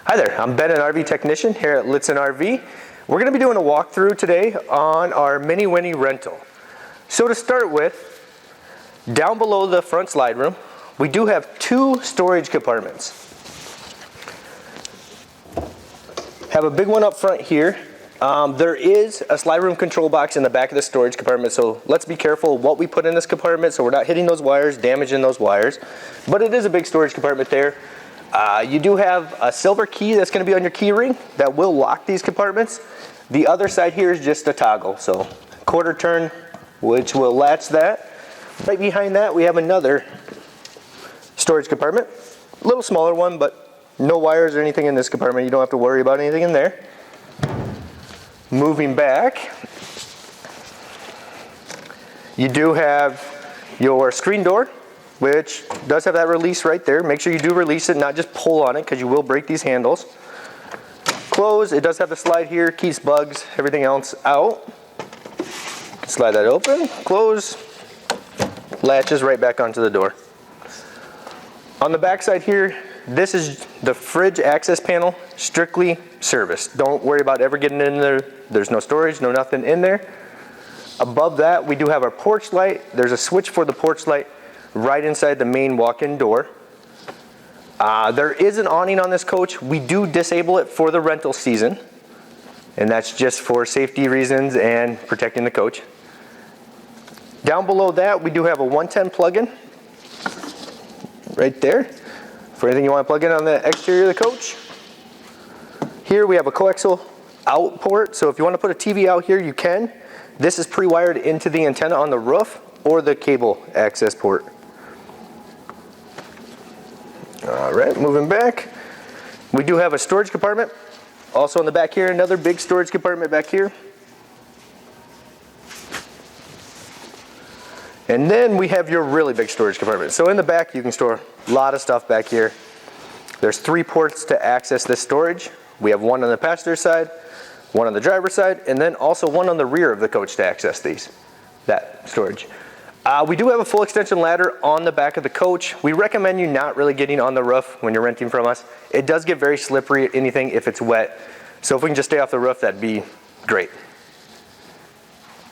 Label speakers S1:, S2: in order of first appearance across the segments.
S1: Hi there, I'm Ben, an RV technician here at Lichtsinn RV. We're going to be doing a walkthrough today on our Minnie Winnie rental. So to start with, down below the front slide room, we do have two storage compartments. Have a big one up front here. There is a slide room control box in the back of the storage compartment, so let's be careful what we put in this compartment so we're not hitting those wires, damaging those wires. But it is a big storage compartment there. You do have a silver key that's going to be on your key ring that will lock these compartments. The other side here is just a toggle, so quarter turn, which will latch that. Right behind that we have another storage compartment, a little smaller one, but no wires or anything in this compartment. You don't have to worry about anything in there. Moving back, you do have your screen door, which does have that release right there. Make sure you do release it, not just pull on it, because you will break these handles. Close, it does have the slide here, keeps bugs, everything else out. Slide that open, close, latches right back onto the door. On the back side here, this is the fridge access panel, strictly service. Don't worry about ever getting in there. There's no storage, no nothing in there. Above that, we do have our porch light. There's a switch for the porch light right inside the main walk-in door. There is an awning on this coach. We do disable it for the rental season, and that's just for safety reasons and protecting the coach. Down below that, we do have a 110 plug-in right there for anything you want to plug in on the exterior of the coach. Here we have a coaxial out port, so if you want to put a TV out here, you can. This is pre-wired into the antenna on the roof or the cable access port. All right, moving back. We do have a storage compartment. Also in the back here, another big storage compartment back here. And then we have your really big storage compartment. So in the back, you can store a lot of stuff back here. There's 3 ports to access this storage. We have one on the passenger side, one on the driver's side, and then also one on the rear of the coach to access that storage. We do have a full extension ladder on the back of the coach. We recommend you not really getting on the roof when you're renting from us. It does get very slippery, anything if it's wet. So if we can just stay off the roof, that'd be great.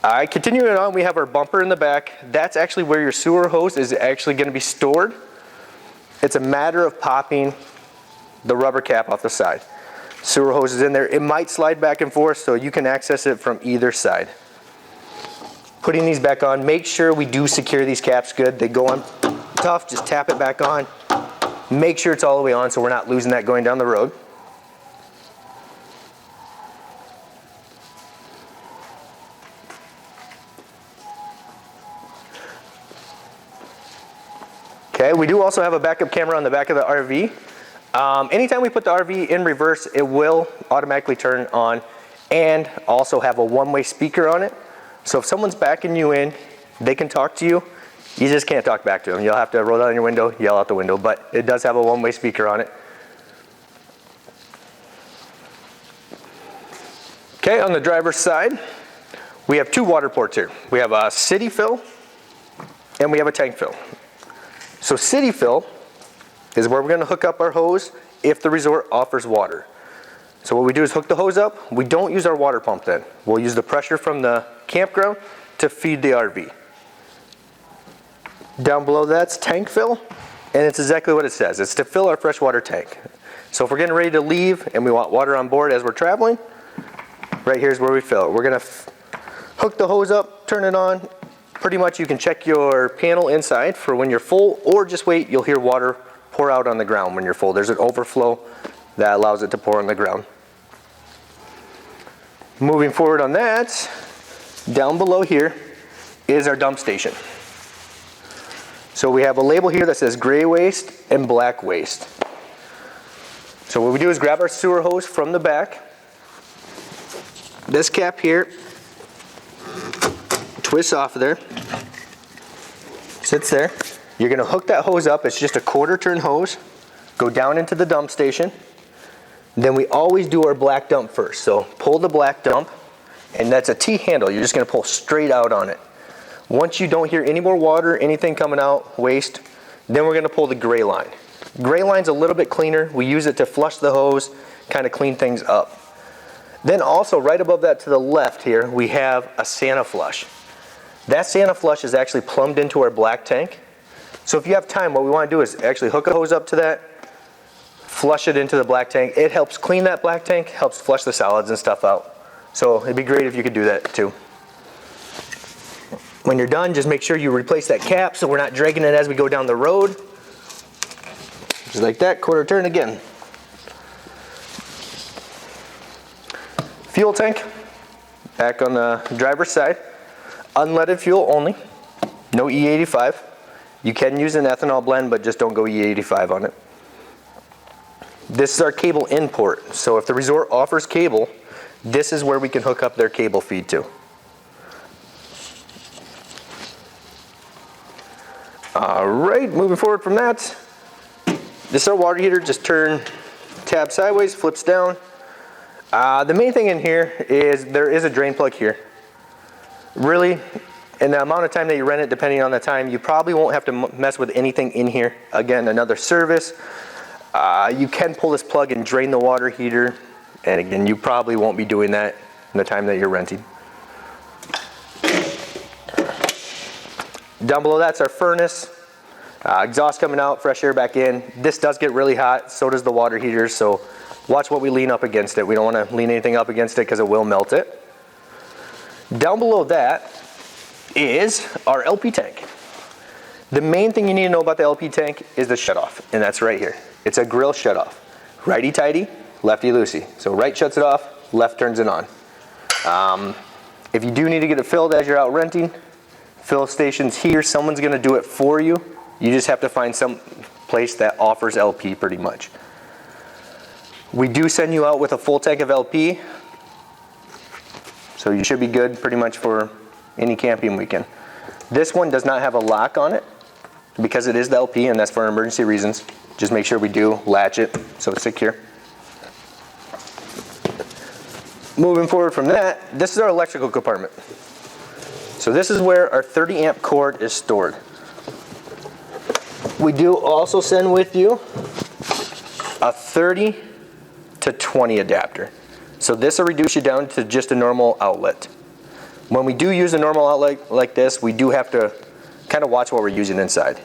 S1: All right, continuing on, we have our bumper in the back. That's actually where your sewer hose is actually going to be stored. It's a matter of popping the rubber cap off the side. Sewer hose is in there. It might slide back and forth, so you can access it from either side. Putting these back on, make sure we do secure these caps good. They go on tough, just tap it back on. Make sure it's all the way on so we're not losing that going down the road. Okay, we do also have a backup camera on the back of the RV. Anytime we put the RV in reverse, it will automatically turn on and also have a one-way speaker on it. So if someone's backing you in, they can talk to you. You just can't talk back to them. You'll have to roll down your window, yell out the window, but it does have a one-way speaker on it. Okay, on the driver's side, we have 2 water ports here. We have a city fill and we have a tank fill. So city fill is where we're going to hook up our hose if the resort offers water. So what we do is hook the hose up. We don't use our water pump then. We'll use the pressure from the campground to feed the RV. Down below that's tank fill, and it's exactly what it says. It's to fill our freshwater tank. So if we're getting ready to leave and we want water on board as we're traveling, right here's where we fill it. We're going to hook the hose up, turn it on. Pretty much you can check your panel inside for when you're full, or just wait, you'll hear water pour out on the ground when you're full. There's an overflow that allows it to pour on the ground. Moving forward on that, down below here is our dump station. So we have a label here that says gray waste and black waste. So what we do is grab our sewer hose from the back. This cap here twists off of there, sits there. You're going to hook that hose up. It's just a quarter turn hose. Go down into the dump station. Then we always do our black dump first. So pull the black dump, and that's a T handle. You're just going to pull straight out on it. Once you don't hear any more water, anything coming out, waste, then we're going to pull the gray line. Gray line's a little bit cleaner. We use it to flush the hose, kind of clean things up. Then also right above that to the left here, we have a Santa flush. That Santa flush is actually plumbed into our black tank. So if you have time, what we want to do is actually hook a hose up to that, flush it into the black tank. It helps clean that black tank, helps flush the solids and stuff out. So it'd be great if you could do that too. When you're done, just make sure you replace that cap so we're not dragging it as we go down the road. Just like that, quarter turn again. Fuel tank, back on the driver's side. Unleaded fuel only, no E85. You can use an ethanol blend, but just don't go E85 on it. This is our cable in port. So if the resort offers cable, this is where we can hook up their cable feed to. All right, moving forward from that, this is our water heater. Just turn tab sideways, flips down. The main thing in here is there is a drain plug here. Really, in the amount of time that you rent it, depending on the time, you probably won't have to mess with anything in here. Again, another service. You can pull this plug and drain the water heater. And again, you probably won't be doing that in the time that you're renting. Down below that's our furnace. Exhaust coming out, fresh air back in. This does get really hot, so does the water heater, so watch what we lean up against it. We don't want to lean anything up against it because it will melt it. Down below that is our LP tank. The main thing you need to know about the LP tank is the shutoff, and that's right here. It's a grill shutoff. Righty-tighty, lefty-loosey. So right shuts it off, left turns it on. If you do need to get it filled as you're out renting, fill stations here. Someone's going to do it for you. You just have to find some place that offers LP pretty much. We do send you out with a full tank of LP, so you should be good pretty much for any camping weekend. This one does not have a lock on it because it is the LP, and that's for emergency reasons. Just make sure we do latch it so it's secure. Moving forward from that, this is our electrical compartment. So this is where our 30 amp cord is stored. We do also send with you a 30 to 20 adapter. So this will reduce you down to just a normal outlet. When we do use a normal outlet like this, we do have to kind of watch what we're using inside.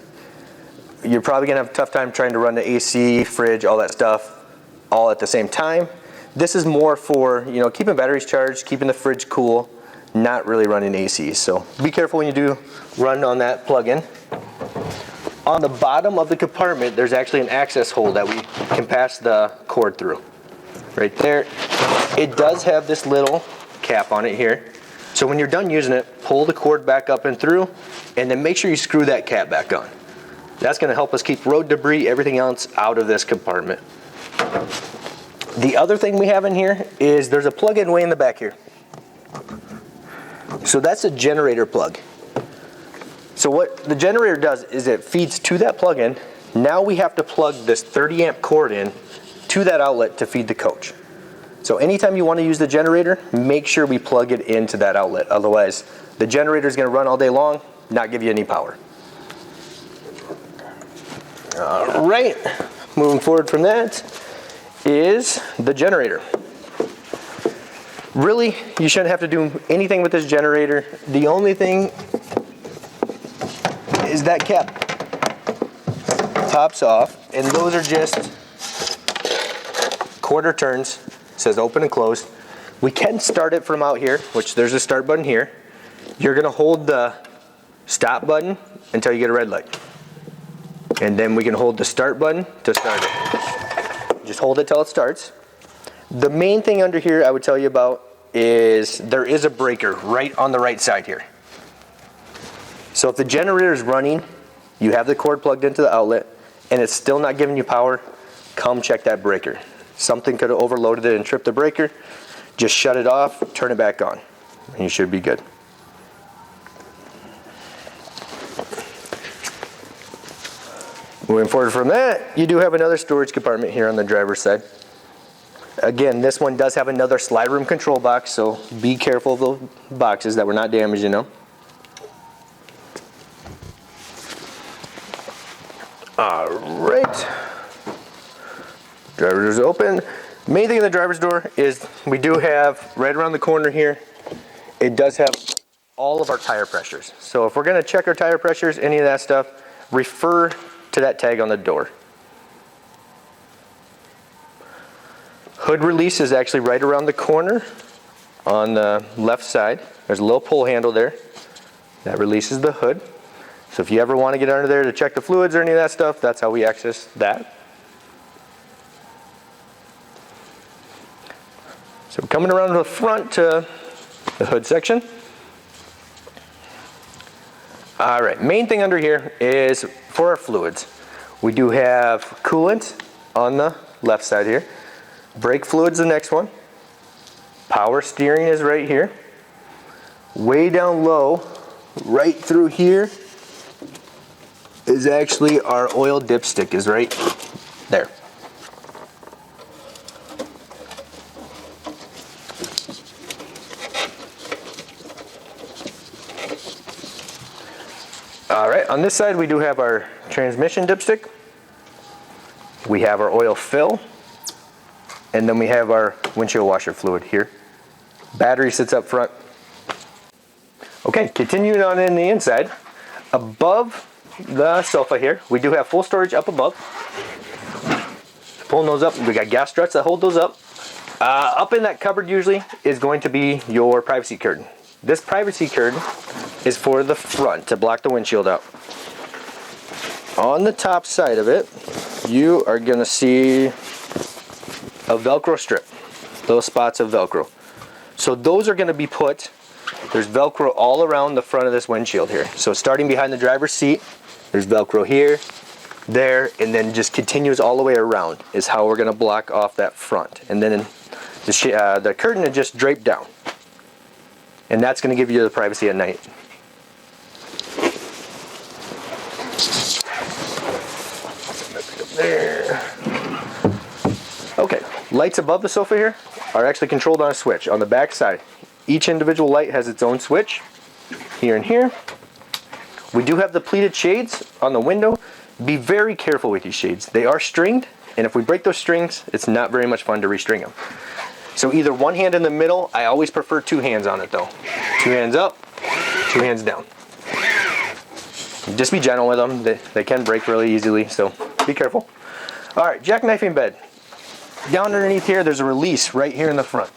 S1: You're probably gonna have a tough time trying to run the AC, fridge, all that stuff, all at the same time. This is more for, you know, keeping batteries charged, keeping the fridge cool, not really running AC. So be careful when you do run on that plug-in. On the bottom of the compartment, there's actually an access hole that we can pass the cord through. Right there. It does have this little cap on it here. So when you're done using it, pull the cord back up and through, and then make sure you screw that cap back on. That's going to help us keep road debris, everything else out of this compartment. The other thing we have in here is there's a plug-in way in the back here. So that's a generator plug. So what the generator does is it feeds to that plug-in. Now we have to plug this 30 amp cord in to that outlet to feed the coach. So anytime you want to use the generator, make sure we plug it into that outlet. Otherwise, the generator is going to run all day long, not give you any power. All right, moving forward from that is the generator. Really, you shouldn't have to do anything with this generator. The only thing is that cap pops off, and those are just quarter turns. It says open and close. We can start it from out here, which there's a start button here. You're gonna hold the stop button until you get a red light. And then we can hold the start button to start it. Just hold it till it starts. The main thing under here I would tell you about is there is a breaker right on the right side here. So if the generator is running, you have the cord plugged into the outlet, and it's still not giving you power, come check that breaker. Something could have overloaded it and tripped the breaker. Just shut it off, turn it back on, and you should be good. Moving forward from that, you do have another storage compartment here on the driver's side. Again, this one does have another slide room control box, so be careful of those boxes that were not damaged, you know. All right, Driver's door's open. Main thing in the driver's door is we do have right around the corner here, it does have all of our tire pressures. So if we're gonna check our tire pressures, any of that stuff, refer to that tag on the door. Hood release is actually right around the corner on the left side. There's a little pull handle there. That releases the hood. So if you ever want to get under there to check the fluids or any of that stuff, that's how we access that. So coming around to the front to the hood section. All right, main thing under here is for our fluids. We do have coolant on the left side here. Brake fluid's the next one. Power steering is right here. Way down low, right through here, is actually our oil dipstick is right there. All right, on this side we do have our transmission dipstick. We have our oil fill. And then we have our windshield washer fluid here. Battery sits up front. Okay, continuing on in the inside. Above the sofa here, we do have full storage up above. Pulling those up, we got gas struts that hold those up. Up in that cupboard usually is going to be your privacy curtain. This privacy curtain is for the front to block the windshield out. On the top side of it, you are gonna see a Velcro strip, little spots of Velcro. So those are going to be put, there's Velcro all around the front of this windshield here. So starting behind the driver's seat, there's Velcro here, there, and then just continues all the way around is how we're going to block off that front. And then the curtain is just draped down. And that's going to give you the privacy at night. There. Okay, lights above the sofa here are actually controlled on a switch on the back side. Each individual light has its own switch, here and here. We do have the pleated shades on the window. Be very careful with these shades. They are stringed, and if we break those strings, it's not very much fun to restring them. So either one hand in the middle, I always prefer two hands on it though. Two hands up, two hands down. Just be gentle with them. They can break really easily, so be careful. All right, jackknifing bed. Down underneath here, there's a release right here in the front.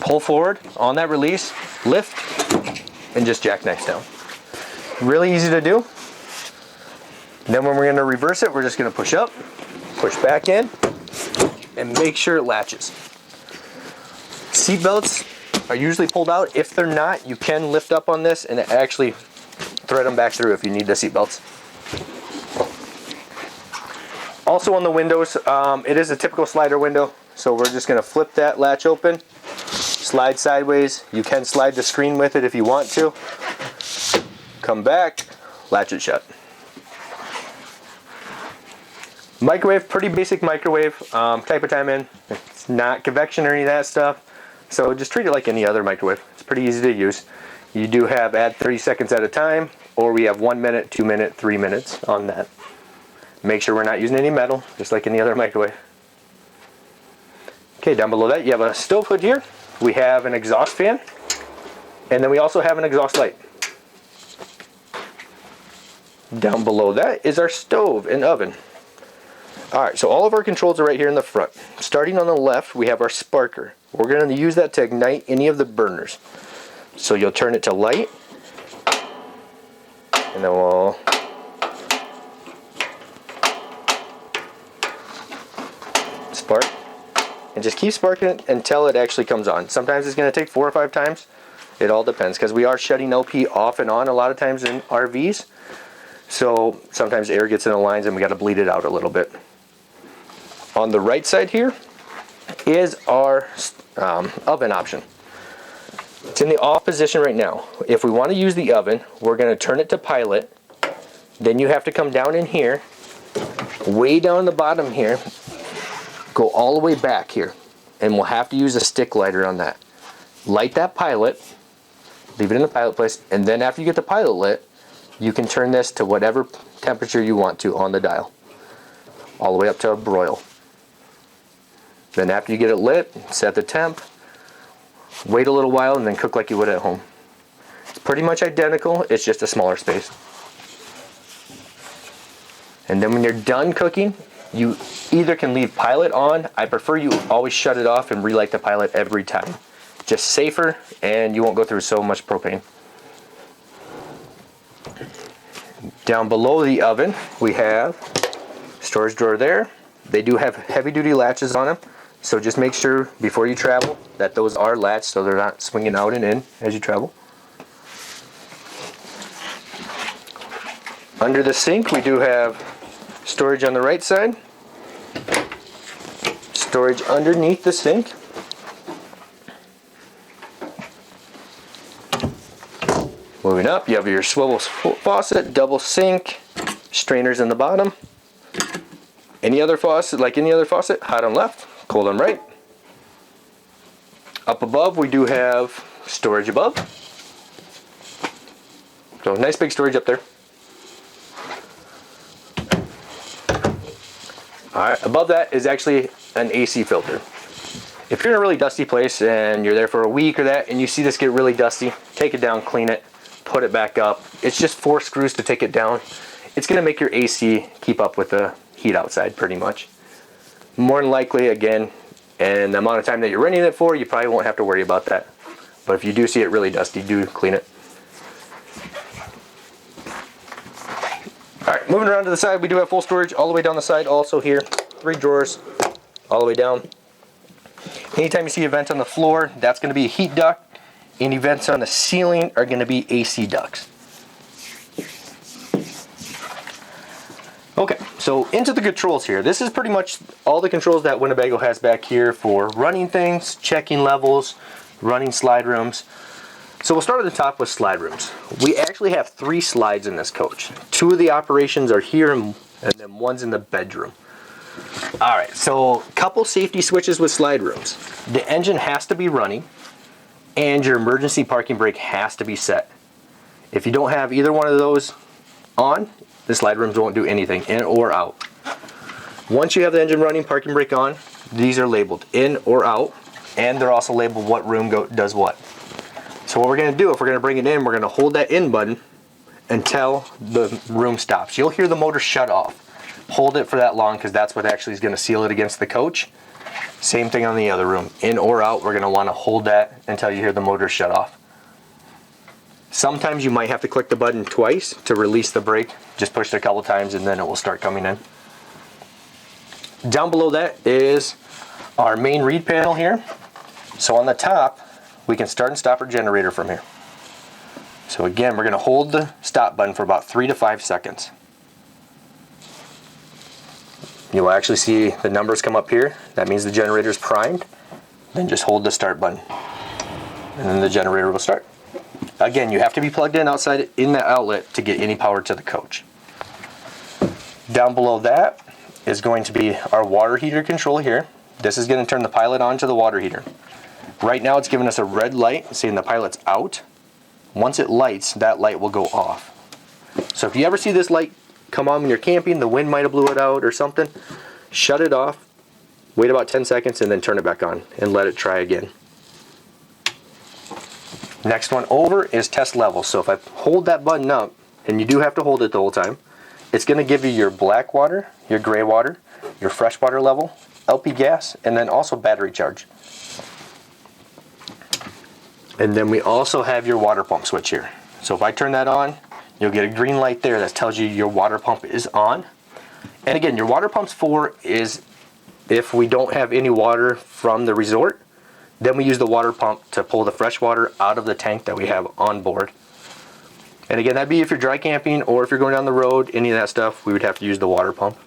S1: Pull forward on that release, lift, and just jackknife down. Really easy to do. Then when we're going to reverse it, we're just going to push up, push back in, and make sure it latches. Seat belts are usually pulled out. If they're not, you can lift up on this and actually thread them back through if you need the seat belts. Also on the windows, it is a typical slider window, so we're just going to flip that latch open, slide sideways. You can slide the screen with it if you want to. Come back, latch it shut. Microwave, pretty basic microwave type of time in. It's not convection or any of that stuff, so just treat it like any other microwave. It's pretty easy to use. You do have add 30 seconds at a time, or we have 1 minute, 2 minute, 3 minutes on that. Make sure we're not using any metal, just like any other microwave. Okay, down below that you have a stove hood here. We have an exhaust fan, and then we also have an exhaust light. Down below that is our stove and oven. Alright, so all of our controls are right here in the front. Starting on the left, we have our sparker. We're going to use that to ignite any of the burners. So you'll turn it to light, and then we'll spark, and just keep sparking it until it actually comes on. Sometimes it's going to take 4 or 5 times. It all depends, because we are shutting LP off and on a lot of times in RVs. So sometimes air gets in the lines and we got to bleed it out a little bit. On the right side here is our oven option. It's in the off position right now. If we want to use the oven, we're going to turn it to pilot. Then you have to come down in here, way down the bottom here, go all the way back here, and we'll have to use a stick lighter on that. Light that pilot, leave it in the pilot place, and then after you get the pilot lit, you can turn this to whatever temperature you want to on the dial, all the way up to a broil. Then after you get it lit, set the temp, wait a little while, and then cook like you would at home. It's pretty much identical, it's just a smaller space. And then when you're done cooking, you either can leave pilot on. I prefer you always shut it off and relight the pilot every time. Just safer, and you won't go through so much propane. Down below the oven, we have storage drawer there. They do have heavy duty latches on them, so just make sure before you travel that those are latched so they're not swinging out and in as you travel. Under the sink, we do have storage on the right side, storage underneath the sink. Moving up, you have your swivel faucet, double sink, strainers in the bottom. Any other faucet, like any other faucet, hot on left, cold on right. Up above, we do have storage above. So nice big storage up there. Alright, above that is actually an AC filter. If you're in a really dusty place and you're there for a week or that and you see this get really dusty, take it down, clean it, put it back up. It's just 4 screws to take it down. It's going to make your AC keep up with the heat outside pretty much. More than likely, again, and the amount of time that you're renting it for, you probably won't have to worry about that. But if you do see it really dusty, do clean it. Alright, moving around to the side, we do have full storage all the way down the side also here. 3 drawers all the way down. Anytime you see a vent on the floor, that's going to be a heat duct. Any vents on the ceiling are going to be AC ducts. Okay, so into the controls here. This is pretty much all the controls that Winnebago has back here for running things, checking levels, running slide rooms. So we'll start at the top with slide rooms. We actually have 3 slides in this coach. 2 of the operations are here and then one's in the bedroom. Alright, so a couple safety switches with slide rooms. The engine has to be running and your emergency parking brake has to be set. If you don't have either one of those on, the slide rooms won't do anything, in or out. Once you have the engine running, parking brake on, these are labeled in or out, and they're also labeled what room does what. So what we're going to do, if we're going to bring it in, we're going to hold that in button until the room stops. You'll hear the motor shut off. Hold it for that long because that's what actually is going to seal it against the coach. Same thing on the other room. In or out, we're going to want to hold that until you hear the motor shut off. Sometimes you might have to click the button twice to release the brake. Just push it a couple times and then it will start coming in. Down below that is our main read panel here. So on the top, we can start and stop our generator from here. So again, we're going to hold the stop button for about 3 to 5 seconds. You will actually see the numbers come up here. That means the generator is primed. Then just hold the start button. And then the generator will start. Again, you have to be plugged in outside in the outlet to get any power to the coach. Down below that is going to be our water heater control here. This is going to turn the pilot on to the water heater. Right now it's giving us a red light saying the pilot's out. Once it lights, that light will go off. So if you ever see this light come on when you're camping, the wind might have blew it out or something, shut it off, wait about 10 seconds and then turn it back on and let it try again. Next one over is test level. So if I hold that button up, and you do have to hold it the whole time, it's going to give you your black water, your gray water, your freshwater level, LP gas, and then also battery charge. And then we also have your water pump switch here. So if I turn that on, you'll get a green light there that tells you your water pump is on. And again, your water pump's for is if we don't have any water from the resort, then we use the water pump to pull the fresh water out of the tank that we have on board. And again, that'd be if you're dry camping or if you're going down the road, any of that stuff, we would have to use the water pump.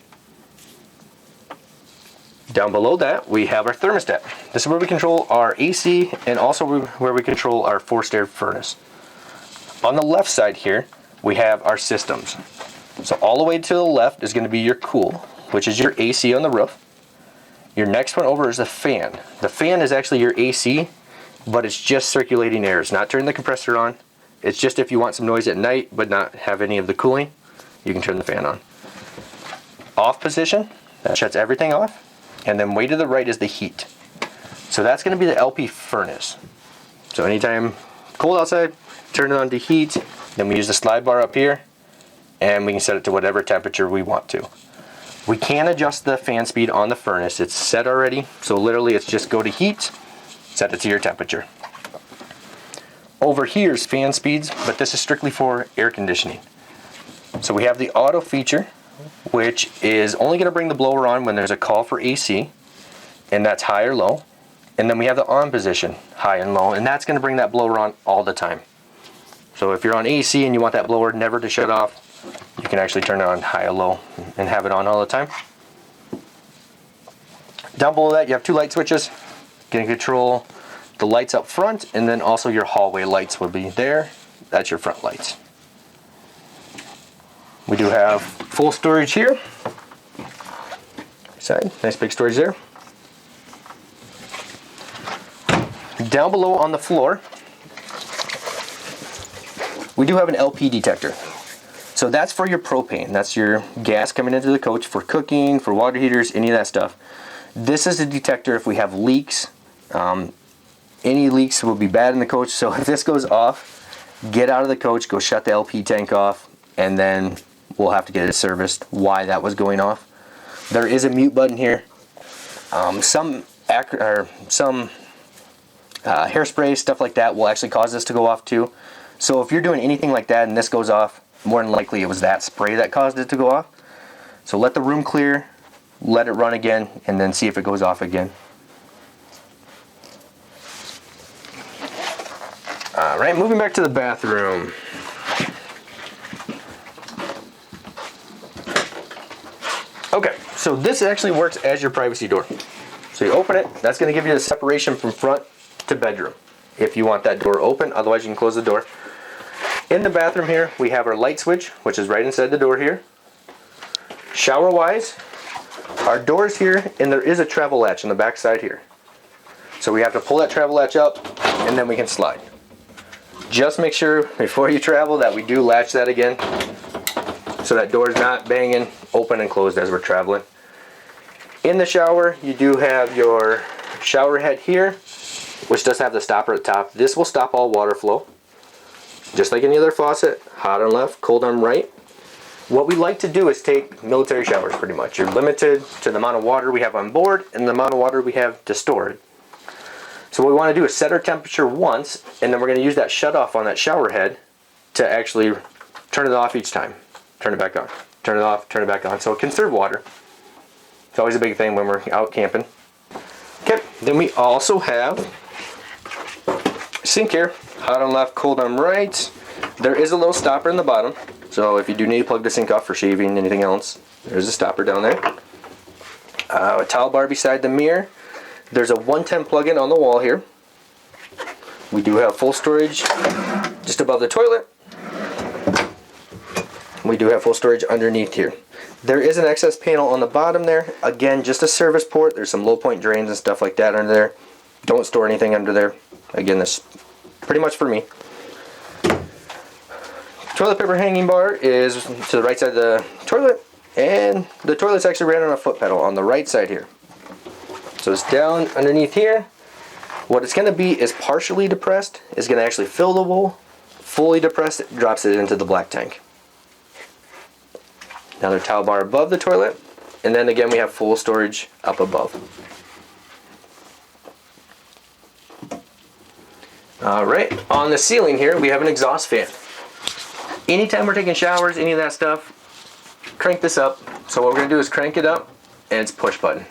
S1: Down below that, we have our thermostat. This is where we control our AC and also where we control our forced air furnace. On the left side here, we have our systems. So all the way to the left is going to be your cool, which is your AC on the roof. Your next one over is the fan. The fan is actually your AC, but it's just circulating air. It's not turning the compressor on. It's just if you want some noise at night but not have any of the cooling, you can turn the fan on. Off position, that shuts everything off. and then way to the right is the heat. So that's going to be the LP furnace. So anytime cold outside, turn it on to heat, then we use the slide bar up here, and we can set it to whatever temperature we want to. We can adjust the fan speed on the furnace. It's set already, so literally it's just go to heat, set it to your temperature. Over here is fan speeds, but this is strictly for air conditioning. So we have the auto feature, which is only going to bring the blower on when there's a call for AC, and that's high or low. And then we have the on position, high and low, and that's going to bring that blower on all the time. So if you're on AC and you want that blower never to shut off, you can actually turn it on high or low and have it on all the time. Down below that you have two light switches. You can control the lights up front, and then also your hallway lights will be there. That's your front lights. We do have full storage here. Side, nice big storage there. Down below on the floor, we do have an LP detector. So that's for your propane. That's your gas coming into the coach for cooking, for water heaters, any of that stuff. This is a detector if we have leaks. Any leaks will be bad in the coach. So if this goes off, get out of the coach, go shut the LP tank off, and then we'll have to get it serviced why that was going off. There is a mute button here. Some hairspray, stuff like that will actually cause this to go off too. So if you're doing anything like that and this goes off, more than likely it was that spray that caused it to go off. So let the room clear, let it run again, and then see if it goes off again. Alright, moving back to the bathroom. Okay, so this actually works as your privacy door. So you open it, that's going to give you the separation from front to bedroom if you want that door open, otherwise you can close the door. In the bathroom here, we have our light switch, which is right inside the door here. Shower wise, our doors here, and there is a travel latch on the back side here. So we have to pull that travel latch up, and then we can slide. Just make sure before you travel that we do latch that again, so that door is not banging open and closed as we're traveling. In the shower, you do have your shower head here, which does have the stopper at the top. This will stop all water flow. Just like any other faucet, hot on left, cold on right. What we like to do is take military showers pretty much. You're limited to the amount of water we have on board and the amount of water we have to store it. So what we want to do is set our temperature once, and then we're going to use that shut off on that shower head to actually turn it off each time. Turn it back on. Turn it off, turn it back on. So conserve water. It's always a big thing when we're out camping. Okay, then we also have sink here. Hot on left, cold on right. There is a little stopper in the bottom, so if you do need to plug the sink off for shaving, anything else, there's a stopper down there. A towel bar beside the mirror. There's a 110 plug-in on the wall here. We do have full storage just above the toilet. We do have full storage underneath here. There is an excess panel on the bottom there. Again, just a service port. There's some low point drains and stuff like that under there. Don't store anything under there. Again, this pretty much for me. Toilet paper hanging bar is to the right side of the toilet, and the toilet's actually ran on a foot pedal on the right side here. So it's down underneath here. What it's going to be is partially depressed. It's going to actually fill the bowl. Fully depressed, it drops it into the black tank. Another towel bar above the toilet, and then again we have full storage up above. Alright, on the ceiling here we have an exhaust fan. Anytime we're taking showers, any of that stuff, crank this up. So what we're going to do is crank it up, and it's push button.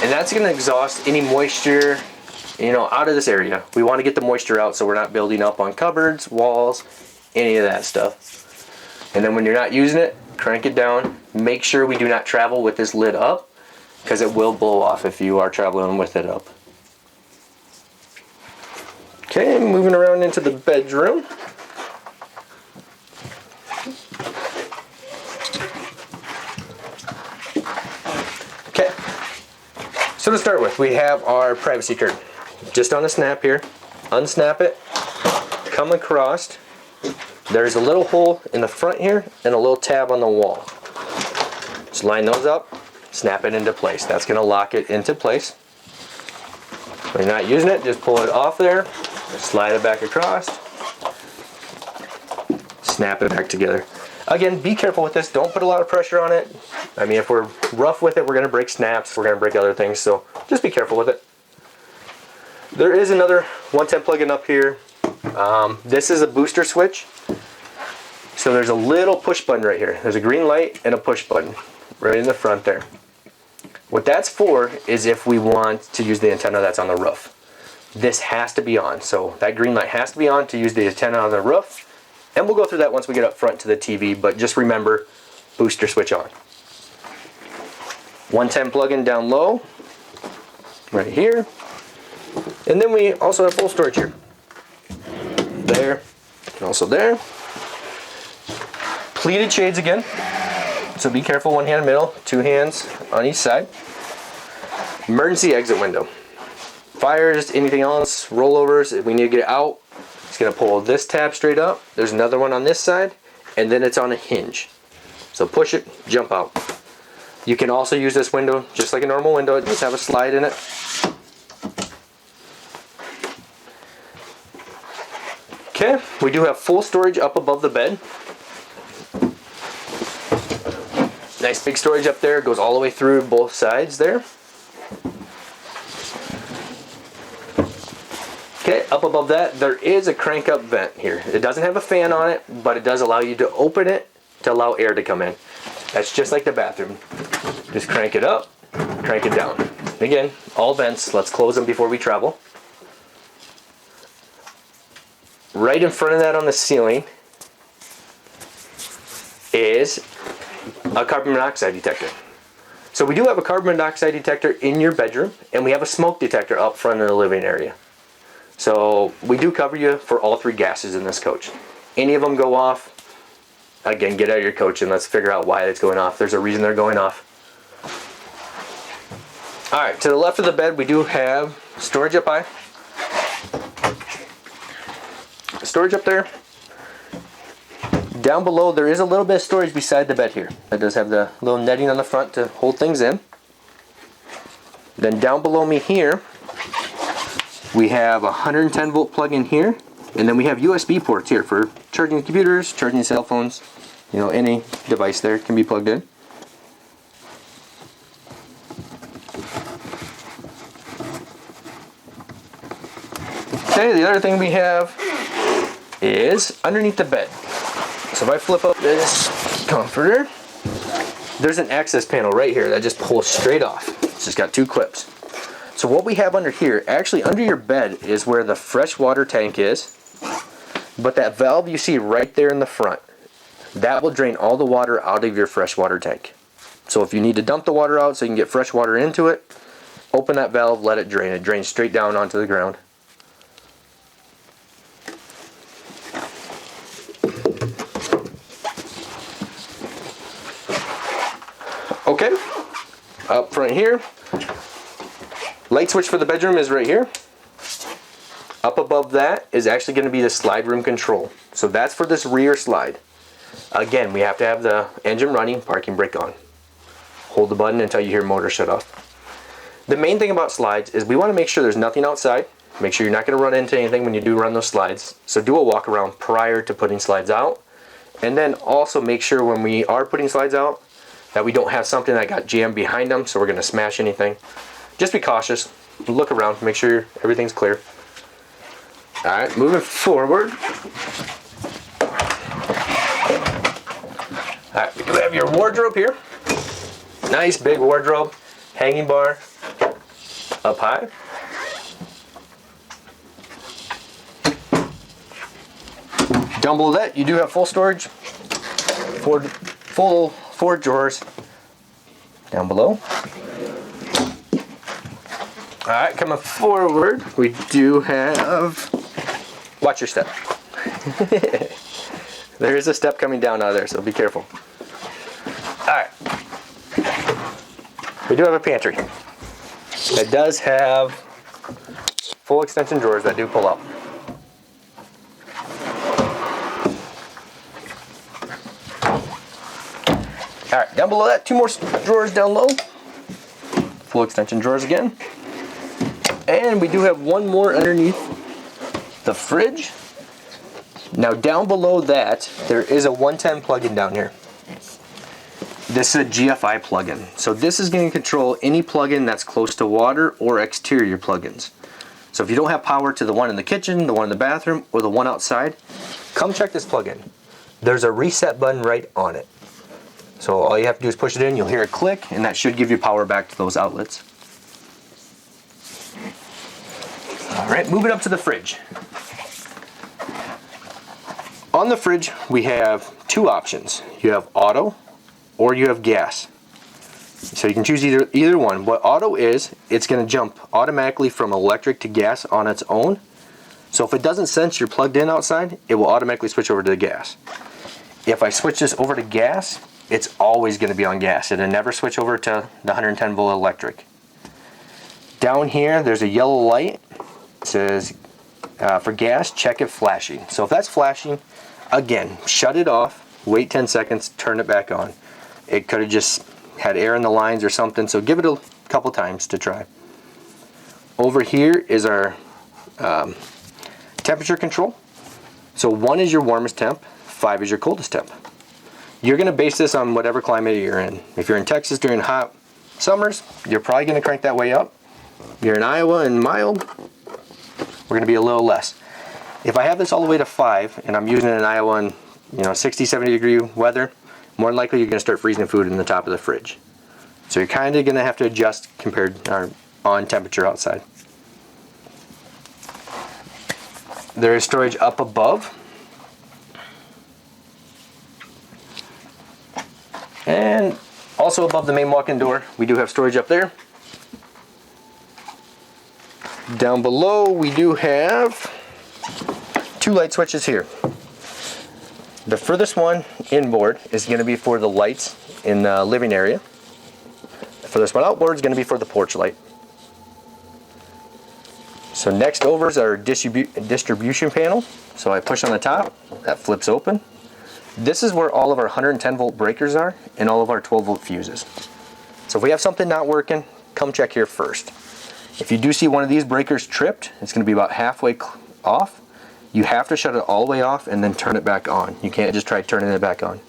S1: And that's going to exhaust any moisture, out of this area. We want to get the moisture out so we're not building up on cupboards, walls, any of that stuff. And then when you're not using it, crank it down. Make sure we do not travel with this lid up, because it will blow off if you are traveling with it up. Okay, moving around into the bedroom. Okay, so to start with, we have our privacy curtain. Just on a snap here, unsnap it, come across. There's a little hole in the front here and a little tab on the wall. Just line those up, snap it into place. That's going to lock it into place. When you're not using it, just pull it off there, slide it back across, snap it back together. Again, be careful with this. Don't put a lot of pressure on it. I mean, if we're rough with it, we're going to break snaps, we're going to break other things, so just be careful with it. There is another 110 plug-in up here. This is a booster switch. So there's a little push button right here. There's a green light and a push button right in the front there. What that's for is if we want to use the antenna that's on the roof. This has to be on. So that green light has to be on to use the antenna on the roof. And we'll go through that once we get up front to the TV, but just remember, booster switch on. 110 plug-in down low, right here. And then we also have full storage here. There, and also there. Pleated shades again, so be careful, one hand in the middle, two hands on each side. Emergency exit window. Fires, anything else, rollovers, if we need to get it out, it's going to pull this tab straight up. There's another one on this side, and then it's on a hinge. So push it, jump out. You can also use this window just like a normal window. It does have a slide in it. Okay, we do have full storage up above the bed. Nice big storage up there. It goes all the way through both sides there. Okay, up above that, there is a crank up vent here. It doesn't have a fan on it, but it does allow you to open it to allow air to come in. That's just like the bathroom. Just crank it up, crank it down. Again, all vents. Let's close them before we travel. Right in front of that on the ceiling is a carbon monoxide detector. So we do have a carbon monoxide detector in your bedroom, and we have a smoke detector up front in the living area. So we do cover you for all three gases in this coach. Any of them go off, again, get out of your coach and let's figure out why it's going off. There's a reason they're going off. Alright, to the left of the bed we do have storage up high. Storage up there. Down below there is a little bit of storage beside the bed here. It does have the little netting on the front to hold things in. Then down below me here we have a 110 volt plug in here, and then we have USB ports here for charging computers, charging cell phones, you know, any device there can be plugged in. Okay, the other thing we have is underneath the bed. So if I flip up this comforter, there's an access panel right here that just pulls straight off. It's just got two clips. So what we have under here, actually under your bed, is where the fresh water tank is. But that valve you see right there in the front, that will drain all the water out of your fresh water tank. So if you need to dump the water out so you can get fresh water into it, open that valve, let it drain. It drains straight down onto the ground. Okay, up front here, light switch for the bedroom is right here. Up above that is actually going to be the slide room control. So that's for this rear slide. Again, we have to have the engine running, parking brake on. Hold the button until you hear motor shut off. The main thing about slides is we want to make sure there's nothing outside. Make sure you're not going to run into anything when you do run those slides. So do a walk around prior to putting slides out. And then also make sure when we are putting slides out that we don't have something that got jammed behind them, so we're going to smash anything. Just be cautious. Look around, make sure everything's clear. Alright, moving forward. Alright, we do have your wardrobe here. Nice big wardrobe, hanging bar, up high. Down below that, you do have full storage. Full 4 drawers down below. Alright, coming forward, we do have, watch your step. There is a step coming down out of there, so be careful. Alright, we do have a pantry. It does have full extension drawers that do pull up. Alright, down below that, 2 more drawers down low. pull extension drawers again. And we do have one more underneath the fridge. Now down below that, there is a 110 plug-in down here. This is a GFI plug-in. So this is going to control any plug-in that's close to water or exterior plug-ins. So if you don't have power to the one in the kitchen, the one in the bathroom, or the one outside, come check this plug-in. There's a reset button right on it. So all you have to do is push it in, you'll hear it click, and that should give you power back to those outlets. All right, moving up to the fridge. On the fridge, we have two options. You have auto or you have gas. So you can choose either one. What auto is, it's going to jump automatically from electric to gas on its own. So if it doesn't sense you're plugged in outside, it will automatically switch over to the gas. If I switch this over to gas, it's always going to be on gas. It'll never switch over to the 110 volt electric. Down here, there's a yellow light. It says for gas, check if flashing. So if that's flashing, again, shut it off, wait 10 seconds, turn it back on. It could have just had air in the lines or something, so give it a couple times to try. Over here is our temperature control. So 1 is your warmest temp, 5 is your coldest temp. You're going to base this on whatever climate you're in. If you're in Texas during hot summers, you're probably going to crank that way up. If you're in Iowa and mild, we're going to be a little less. If I have this all the way to 5 and I'm using it in Iowa in 60, 70 degree weather, more than likely you're going to start freezing food in the top of the fridge. So you're kind of going to have to adjust compared on temperature outside. There is storage up above. And also above the main walk-in door, we do have storage up there. Down below, we do have 2 light switches here. The furthest one inboard is going to be for the lights in the living area. The furthest one outboard is going to be for the porch light. So next over is our distribution panel. So I push on the top, that flips open. This is where all of our 110 volt breakers are and all of our 12 volt fuses. So if we have something not working, come check here first. If you do see one of these breakers tripped, it's going to be about halfway off. You have to shut it all the way off and then turn it back on. You can't just try turning it back on.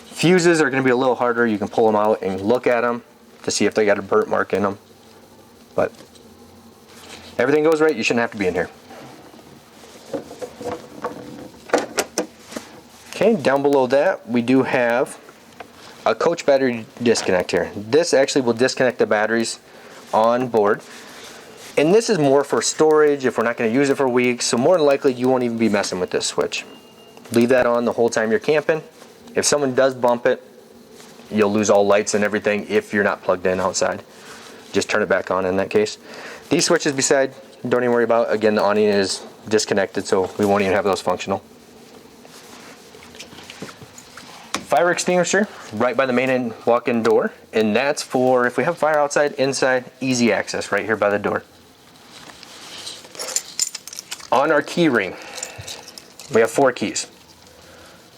S1: Fuses are going to be a little harder. You can pull them out and look at them to see if they got a burnt mark in them. But everything goes right, you shouldn't have to be in here. Okay, down below that we do have a coach battery disconnect here. This actually will disconnect the batteries on board. And this is more for storage if we're not going to use it for weeks, so more than likely you won't even be messing with this switch. Leave that on the whole time you're camping. If someone does bump it, you'll lose all lights and everything if you're not plugged in outside. Just turn it back on in that case. These switches beside, don't even worry about. Again, the awning is disconnected, so we won't even have those functional. Fire extinguisher right by the main walk-in door, and that's for if we have fire outside, inside, easy access right here by the door. On our key ring, we have 4 keys.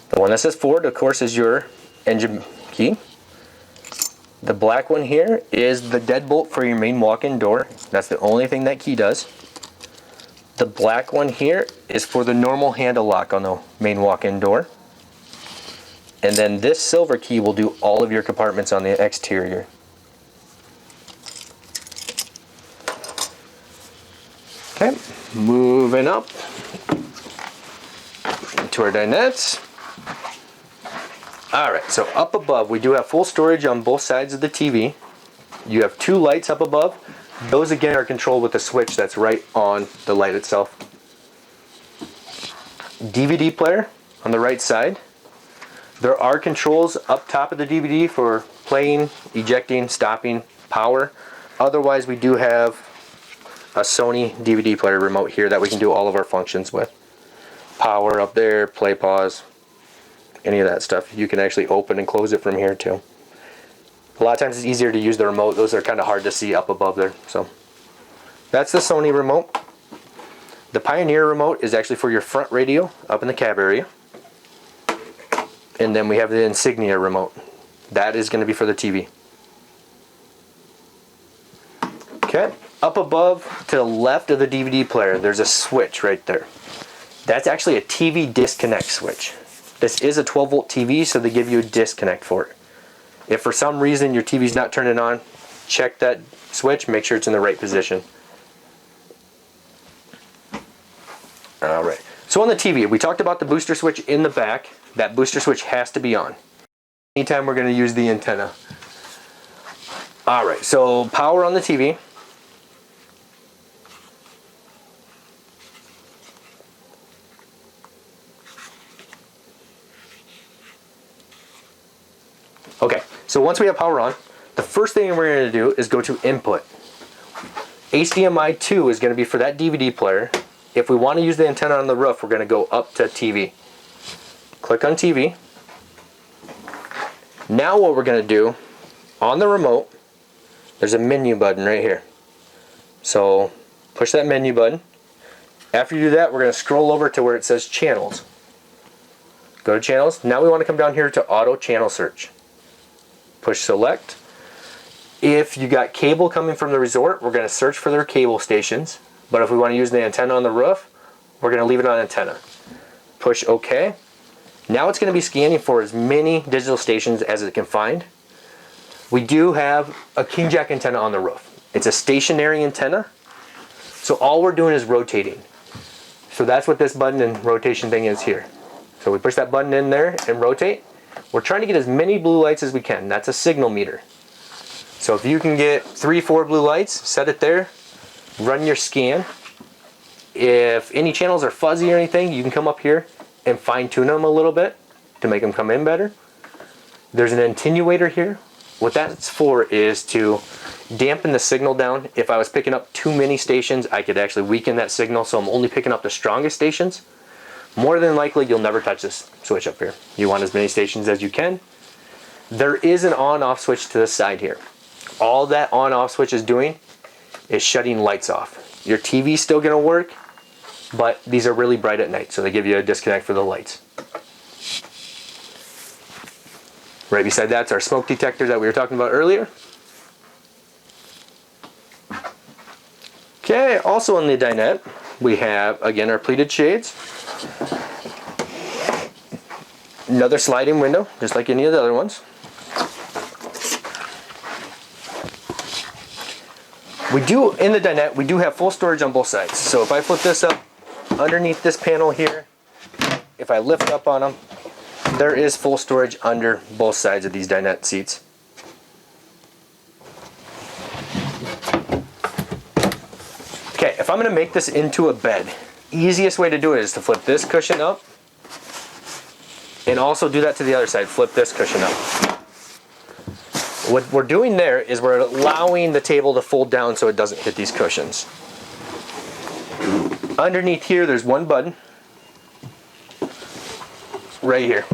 S1: The one that says forward, of course, is your engine key. The black one here is the deadbolt for your main walk-in door. That's the only thing that key does. The black one here is for the normal handle lock on the main walk-in door. And then this silver key will do all of your compartments on the exterior. Okay, moving up to our dinettes. Alright, so up above we do have full storage on both sides of the TV. You have 2 lights up above. Those again are controlled with the switch that's right on the light itself. DVD player on the right side. There are controls up top of the DVD for playing, ejecting, stopping, power. Otherwise we do have a Sony DVD player remote here that we can do all of our functions with. Power up there, play, pause, any of that stuff. You can actually open and close it from here too. A lot of times it's easier to use the remote. Those are kind of hard to see up above there. So that's the Sony remote. The Pioneer remote is actually for your front radio up in the cab area. And then we have the Insignia remote. That is going to be for the TV. Up above to the left of the DVD player, there's a switch right there. That's actually a TV disconnect switch. This is a 12 volt TV, so they give you a disconnect for it. If for some reason your TV's not turning on, check that switch, make sure it's in the right position. Alright, so on the TV, we talked about the booster switch in the back. That booster switch has to be on anytime we're going to use the antenna. Alright, so power on the TV. Okay, so once we have power on, the first thing we're going to do is go to input. HDMI 2 is going to be for that DVD player. If we want to use the antenna on the roof, we're going to go up to TV. Click on TV. Now what we're going to do, on the remote, there's a menu button right here. So push that menu button. After you do that, we're going to scroll over to where it says channels. Go to channels. Now we want to come down here to auto channel search. Push select. If you got cable coming from the resort, we're going to search for their cable stations. But if we want to use the antenna on the roof, we're going to leave it on antenna. Push OK. Now it's going to be scanning for as many digital stations as it can find. We do have a king jack antenna on the roof. It's a stationary antenna, so all we're doing is rotating. So that's what this button and rotation thing is here. So we push that button in there and rotate. We're trying to get as many blue lights as we can. That's a signal meter. So if you can get 3-4 blue lights, set it there, run your scan. If any channels are fuzzy or anything, you can come up here and fine tune them a little bit to make them come in better. There's an attenuator here. What that's for is to dampen the signal down. If I was picking up too many stations, I could actually weaken that signal, so I'm only picking up the strongest stations. More than likely, you'll never touch this switch up here. You want as many stations as you can. There is an on-off switch to the side here. All that on-off switch is doing is shutting lights off. Your TV's still going to work, but these are really bright at night, so they give you a disconnect for the lights. Right beside that's our smoke detector that we were talking about earlier. Okay, also on the dinette, we have, again, our pleated shades. Another sliding window, just like any of the other ones. We do, in the dinette, we do have full storage on both sides. So if I flip this up underneath this panel here, if I lift up on them, there is full storage under both sides of these dinette seats. Okay, if I'm going to make this into a bed, easiest way to do it is to flip this cushion up and also do that to the other side. Flip this cushion up. What we're doing there is we're allowing the table to fold down so it doesn't hit these cushions. Underneath here, there's one button right here.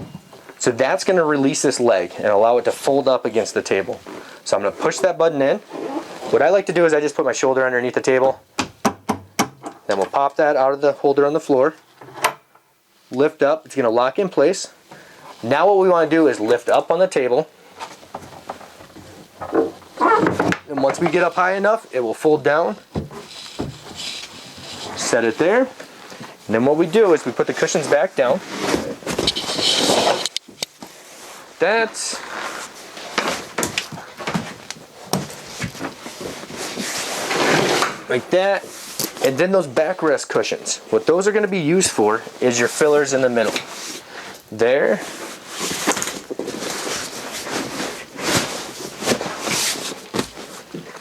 S1: So that's going to release this leg and allow it to fold up against the table. So I'm going to push that button in. What I like to do is I just put my shoulder underneath the table. Then we'll pop that out of the holder on the floor. Lift up. It's going to lock in place. Now what we want to do is lift up on the table. And once we get up high enough, it will fold down. Set it there. And then what we do is we put the cushions back down. That's like that. And then those backrest cushions, what those are going to be used for is your fillers in the middle. There.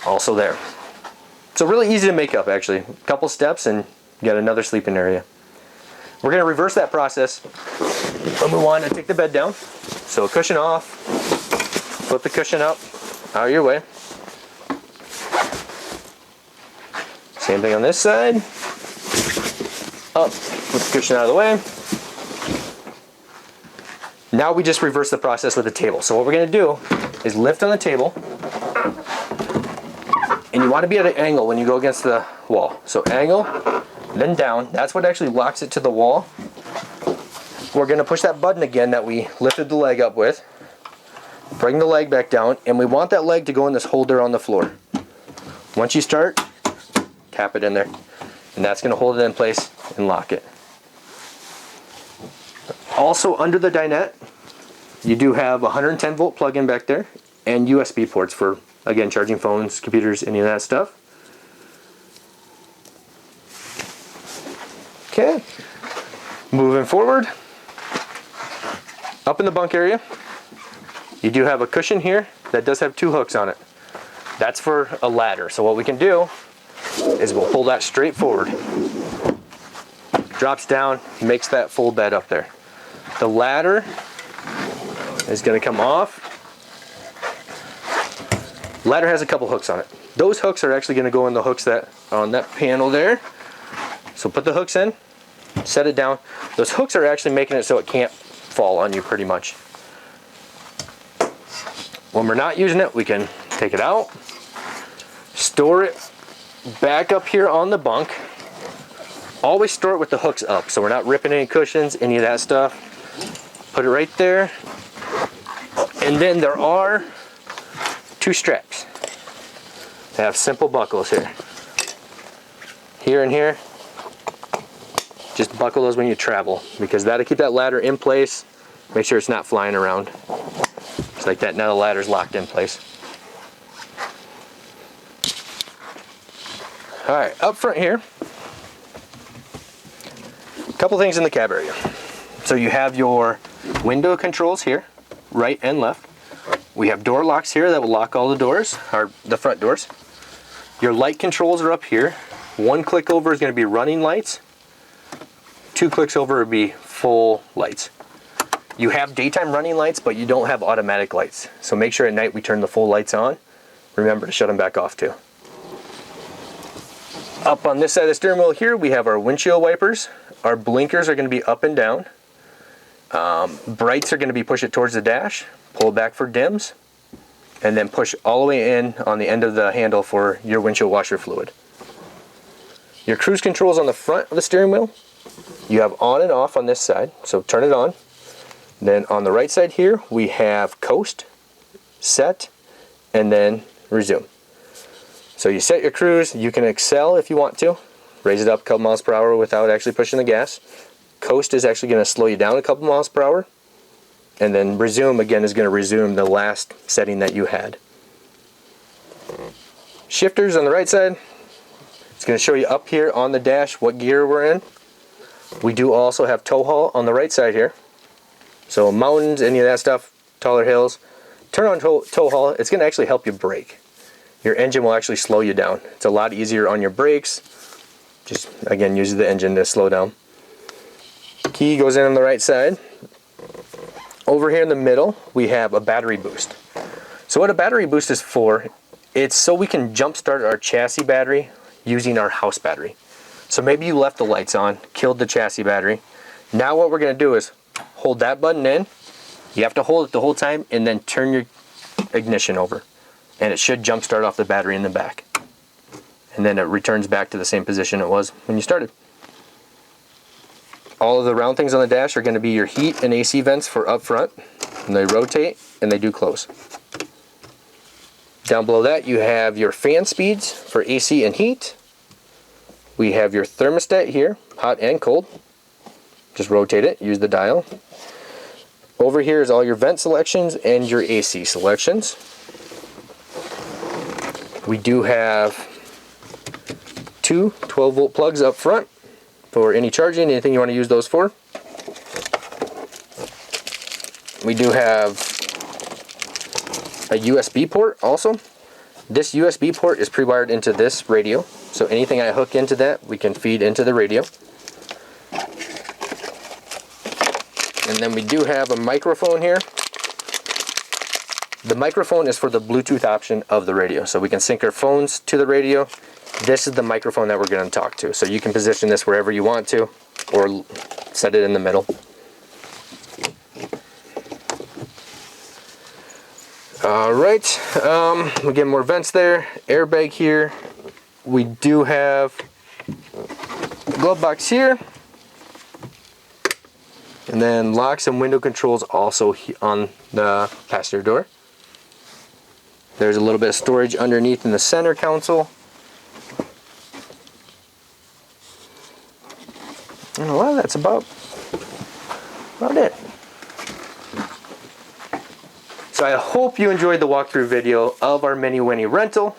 S1: Also there. So really easy to make up, actually. A couple steps and you got another sleeping area. We're going to reverse that process when we want to take the bed down. So cushion off, flip the cushion up, out of your way. Same thing on this side. Up, flip the cushion out of the way. Now we just reverse the process with the table. So what we're going to do is lift on the table. And you want to be at an angle when you go against the wall. So angle, then down. That's what actually locks it to the wall. We're going to push that button again that we lifted the leg up with. Bring the leg back down, and we want that leg to go in this holder on the floor. Once you start, tap it in there, and that's going to hold it in place and lock it. Also under the dinette, you do have a 110 volt plug-in back there and USB ports for, again, charging phones, computers, any of that stuff. Okay, moving forward, up in the bunk area, you do have a cushion here that does have 2 hooks on it. That's for a ladder. So what we can do is we'll pull that straight forward. Drops down, makes that full bed up there. The ladder is going to come off. Ladder has a couple hooks on it. Those hooks are actually going to go in the hooks that are on that panel there. So put the hooks in, set it down. Those hooks are actually making it so it can't fall on you pretty much. When we're not using it, we can take it out, store it back up here on the bunk. Always store it with the hooks up, so we're not ripping any cushions, any of that stuff. Put it right there. And then there are 2 straps. They have simple buckles here. Here and here. Just buckle those when you travel, because that'll keep that ladder in place. Make sure it's not flying around. Just like that, now the ladder's locked in place. Alright, up front here, a couple things in the cab area. So you have your window controls here, right and left. We have door locks here that will lock all the doors, or the front doors. Your light controls are up here. 1 click over is going to be running lights. 2 clicks over would be full lights. You have daytime running lights, but you don't have automatic lights. So make sure at night we turn the full lights on. Remember to shut them back off too. Up on this side of the steering wheel here, we have our windshield wipers. Our blinkers are going to be up and down. Brights are going to be push it towards the dash, pull back for dims, and then push all the way in on the end of the handle for your windshield washer fluid. Your cruise controls on the front of the steering wheel, you have on and off on this side, so turn it on. Then on the right side here, we have coast, set, and then resume. So you set your cruise, you can excel if you want to, raise it up a couple miles per hour without actually pushing the gas. Coast is actually going to slow you down a couple miles per hour. And then resume again is going to resume the last setting that you had. Shifters on the right side, it's going to show you up here on the dash what gear we're in. We do also have tow haul on the right side here. So mountains, any of that stuff, taller hills. Turn on tow haul, it's going to actually help you brake. Your engine will actually slow you down. It's a lot easier on your brakes. Just again use the engine to slow down. Key goes in on the right side. Over here in the middle we have a battery boost. So what a battery boost is for, it's so we can jump start our chassis battery using our house battery. So maybe you left the lights on, killed the chassis battery. Now what we're going to do is hold that button in. You have to hold it the whole time and then turn your ignition over. And it should jump start off the battery in the back. And then it returns back to the same position it was when you started. All of the round things on the dash are going to be your heat and AC vents for up front. And they rotate and they do close. Down below that you have your fan speeds for AC and heat. We have your thermostat here, hot and cold. Just rotate it, use the dial. Over here is all your vent selections and your AC selections. We do have 2 12-volt plugs up front for any charging, anything you want to use those for. We do have a USB port also. This USB port is pre-wired into this radio, so anything I hook into that, we can feed into the radio. And then we do have a microphone here. The microphone is for the Bluetooth option of the radio, so we can sync our phones to the radio. This is the microphone that we're going to talk to, so you can position this wherever you want to, or set it in the middle. Alright, we get more vents there, airbag here. We do have a glove box here. And then locks and window controls also on the passenger door. There's a little bit of storage underneath in the center console. Well, that's about it. So I hope you enjoyed the walkthrough video of our Minnie Winnie rental.